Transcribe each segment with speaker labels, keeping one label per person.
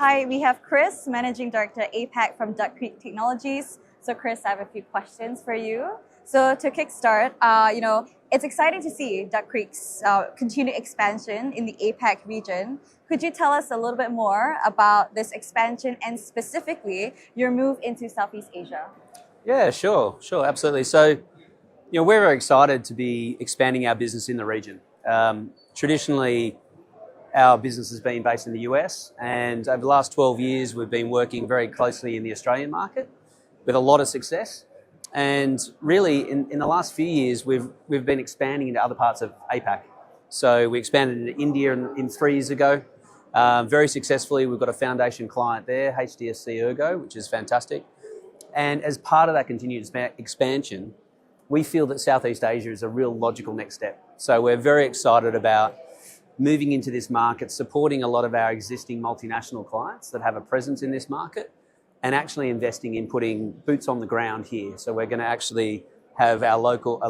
Speaker 1: Hi, we have Chris, Managing Director APAC from Duck Creek Technologies. So Chris, I have a few questions for you. So to kickstart, it's exciting to see Duck Creek's continued expansion in the APAC region. Could you tell us a little bit more about this expansion and specifically your move into Southeast Asia?
Speaker 2: Yeah, sure, absolutely. So, we're very excited to be expanding our business in the region. Traditionally, our business has been based in the US, and over the last 12 years, we've been working very closely in the Australian market with a lot of success. And really, in the last few years, we've been expanding into other parts of APAC. So we expanded into India in 3 years ago, very successfully. We've got a foundation client there, HDSC Ergo, which is fantastic. And as part of that continued expansion, we feel that Southeast Asia is a real logical next step. So we're very excited about moving into this market, supporting a lot of our existing multinational clients that have a presence in this market, and actually investing in putting boots on the ground here. So we're going to actually have our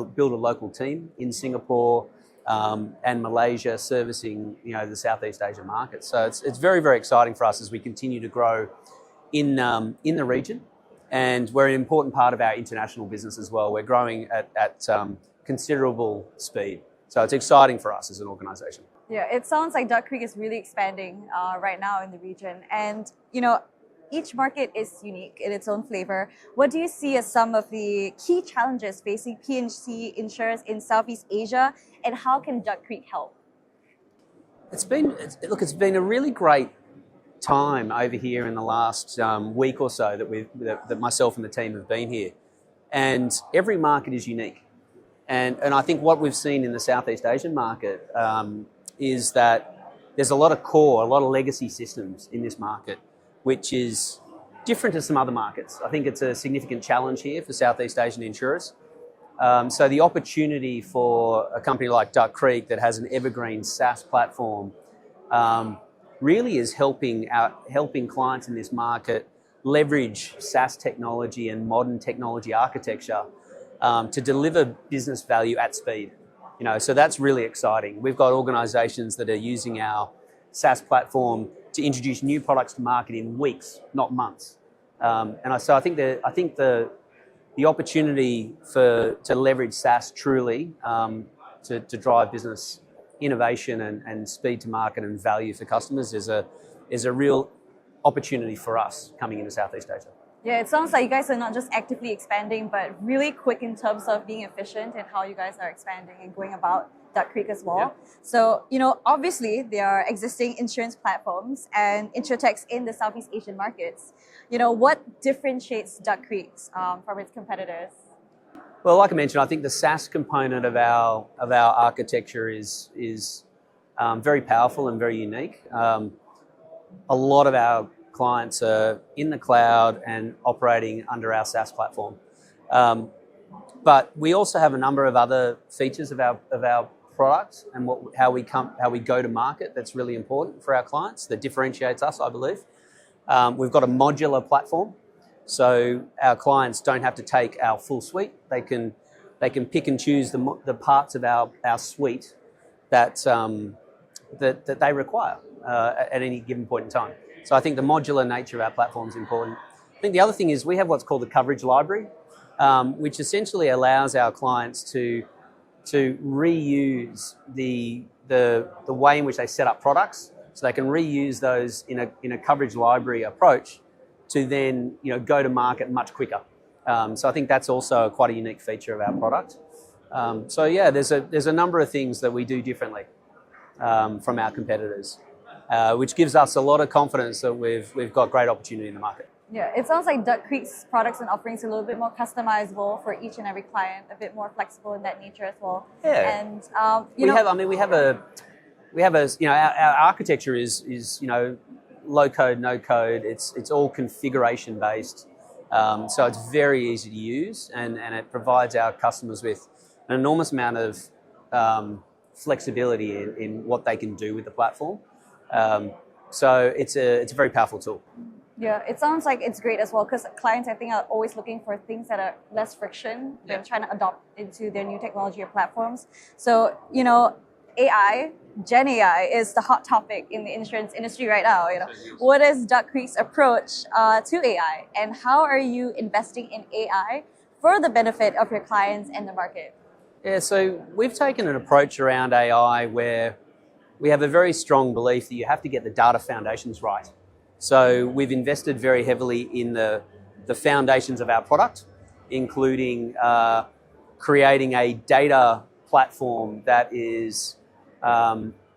Speaker 2: build a local team in Singapore and Malaysia servicing the Southeast Asia market. So it's very, very exciting for us as we continue to grow in the region. And we're an important part of our international business as well. We're growing at considerable speed. So it's exciting for us as an organisation.
Speaker 1: Yeah, it sounds like Duck Creek is really expanding right now in the region. And, each market is unique in its own flavor. What do you see as some of the key challenges facing P&C insurers in Southeast Asia, and how can Duck Creek help?
Speaker 2: It's been a really great time over here in the last week or so that myself and the team have been here. And every market is unique. And I think what we've seen in the Southeast Asian market is that there's a lot of legacy systems in this market, which is different to some other markets. I think it's a significant challenge here for Southeast Asian insurers. So the opportunity for a company like Duck Creek that has an evergreen SaaS platform really is helping clients in this market leverage SaaS technology and modern technology architecture to deliver business value at speed. So that's really exciting. We've got organisations that are using our SaaS platform to introduce new products to market in weeks, not months. So I think the opportunity to leverage SaaS truly to drive business innovation and speed to market and value for customers is a real opportunity for us coming into Southeast Asia.
Speaker 1: Yeah, it sounds like you guys are not just actively expanding, but really quick in terms of being efficient in how you guys are expanding and going about Duck Creek as well. Yeah. So, obviously there are existing insurance platforms and insurtechs in the Southeast Asian markets. What differentiates Duck Creek from its competitors?
Speaker 2: Well, like I mentioned, I think the SaaS component of our architecture is very powerful and very unique. A lot of our clients are in the cloud and operating under our SaaS platform. But we also have a number of other features of our products and how we go to market that's really important for our clients, that differentiates us, I believe. We've got a modular platform, so our clients don't have to take our full suite. They can pick and choose the parts of our suite that they require at any given point in time. So I think the modular nature of our platform is important. I think the other thing is we have what's called the coverage library, which essentially allows our clients to reuse the way in which they set up products, so they can reuse those in a coverage library approach to then go to market much quicker. So I think that's also quite a unique feature of our product. So yeah, there's a number of things that we do differently from our competitors, which gives us a lot of confidence that we've got great opportunity in the market.
Speaker 1: Yeah, it sounds like Duck Creek's products and offerings are a little bit more customizable for each and every client, a bit more flexible in that nature as well.
Speaker 2: Yeah, and our architecture is low code, no code. It's all configuration based, so it's very easy to use, and it provides our customers with an enormous amount of flexibility in what they can do with the platform. So it's a very powerful tool.
Speaker 1: Yeah, it sounds like it's great as well, because clients, I think, are always looking for things that are less friction than trying to adopt into their new technology or platforms. So, AI, Gen AI, is the hot topic in the insurance industry right now. What is Duck Creek's approach to AI, and how are you investing in AI for the benefit of your clients and the market?
Speaker 2: Yeah, so we've taken an approach around AI where we have a very strong belief that you have to get the data foundations right. So we've invested very heavily in the foundations of our product, including creating a data platform that is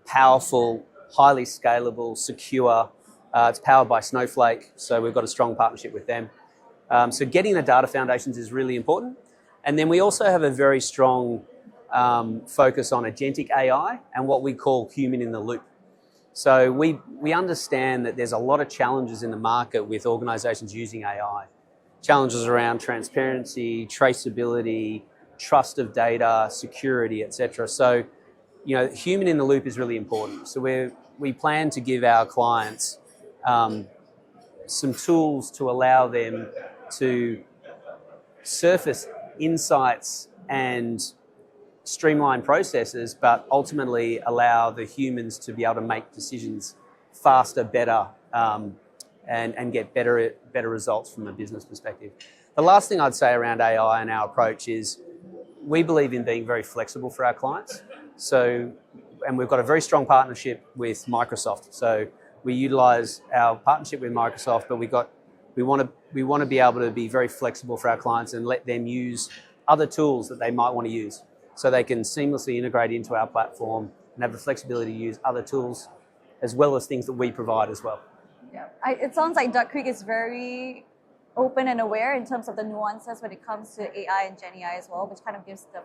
Speaker 2: powerful, highly scalable, secure. It's powered by Snowflake, so we've got a strong partnership with them. So getting the data foundations is really important. And then we also have a very strong focus on agentic AI and what we call human in the loop. So we understand that there's a lot of challenges in the market with organizations using AI. Challenges around transparency, traceability, trust of data, security, etc. So, human in the loop is really important. So we plan to give our clients some tools to allow them to surface insights and streamline processes, but ultimately allow the humans to be able to make decisions faster, better, and get better results from a business perspective. The last thing I'd say around AI and our approach is we believe in being very flexible for our clients. And we've got a very strong partnership with Microsoft. So we utilize our partnership with Microsoft, but we want to be able to be very flexible for our clients and let them use other tools that they might want to use, so they can seamlessly integrate into our platform and have the flexibility to use other tools as well as things that we provide as well.
Speaker 1: Yeah, it sounds like Duck Creek is very open and aware in terms of the nuances when it comes to AI and Gen AI as well, which kind of gives the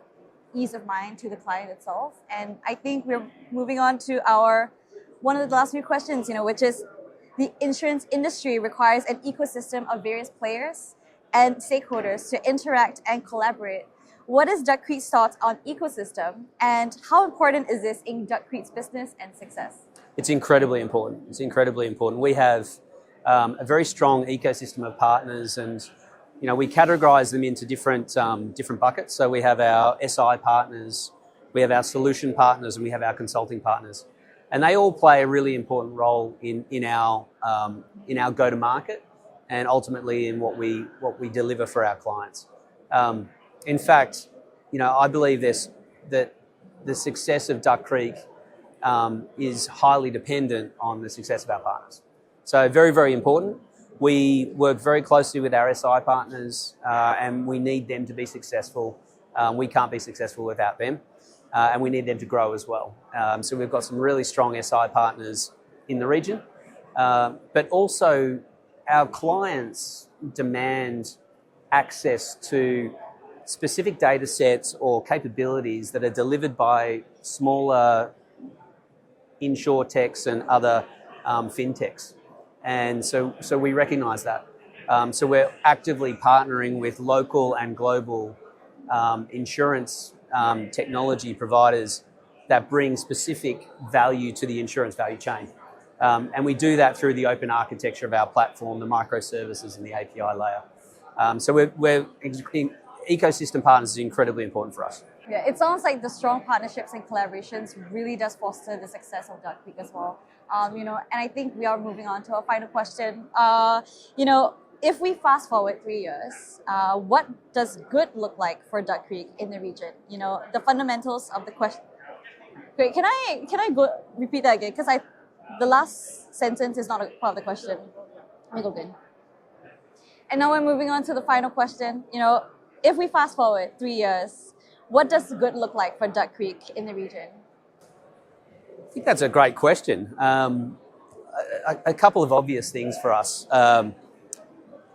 Speaker 1: ease of mind to the client itself. And I think we're moving on to one of the last few questions, which is the insurance industry requires an ecosystem of various players and stakeholders to interact and collaborate. What is Duck Creek's thoughts on ecosystem, and how important is this in Duck Creek's business and success?
Speaker 2: It's incredibly important. We have a very strong ecosystem of partners, and we categorize them into different buckets. So we have our SI partners, we have our solution partners, and we have our consulting partners, and they all play a really important role in our go-to-market and ultimately in what we deliver for our clients. In fact, I believe that the success of Duck Creek is highly dependent on the success of our partners. So very, very important. We work very closely with our SI partners, and we need them to be successful. We can't be successful without them, and we need them to grow as well. So we've got some really strong SI partners in the region, but also our clients demand access to specific data sets or capabilities that are delivered by smaller insurtechs and other fintechs. And so we recognise that. So we're actively partnering with local and global insurance technology providers that bring specific value to the insurance value chain. And we do that through the open architecture of our platform, the microservices and the API layer. So ecosystem partners is incredibly important for us.
Speaker 1: Yeah, it sounds like the strong partnerships and collaborations really does foster the success of Duck Creek as well. And I think we are moving on to our final question. If we fast forward 3 years, what does good look like for Duck Creek in the region? The fundamentals of the question. Great. Can I go repeat that again? Because the last sentence is not a part of the question. Let me go again. And now we're moving on to the final question. If we fast forward 3 years, what does good look like for Duck Creek in the region?
Speaker 2: I think that's a great question. A couple of obvious things for us.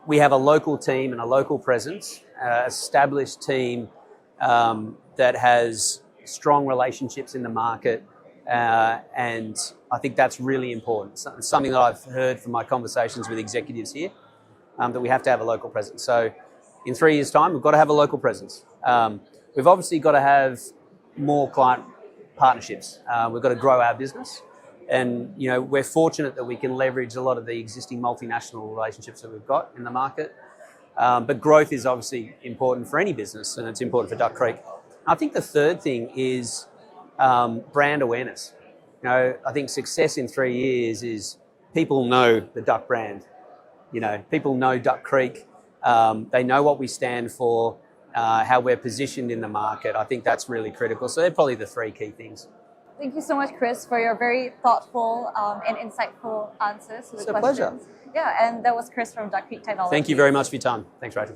Speaker 2: We have a local team and a local presence, established team that has strong relationships in the market, and I think that's really important. Something that I've heard from my conversations with executives here, that we have to have a local presence. So in 3 years' time, we've got to have a local presence. We've obviously got to have more client partnerships. We've got to grow our business. And, we're fortunate that we can leverage a lot of the existing multinational relationships that we've got in the market. But growth is obviously important for any business, and it's important for Duck Creek. I think the third thing is brand awareness. You know, I think success in 3 years is people know the Duck brand. You know, people know Duck Creek. They know what we stand for, how we're positioned in the market. I think that's really critical. So they're probably the 3 key things.
Speaker 1: Thank you so much, Chris, for your very thoughtful and insightful answers to the questions.
Speaker 2: It's a pleasure.
Speaker 1: Yeah, and that was Chris from Duck Creek Technologies.
Speaker 2: Thank you very much for your time. Thanks, Rachel.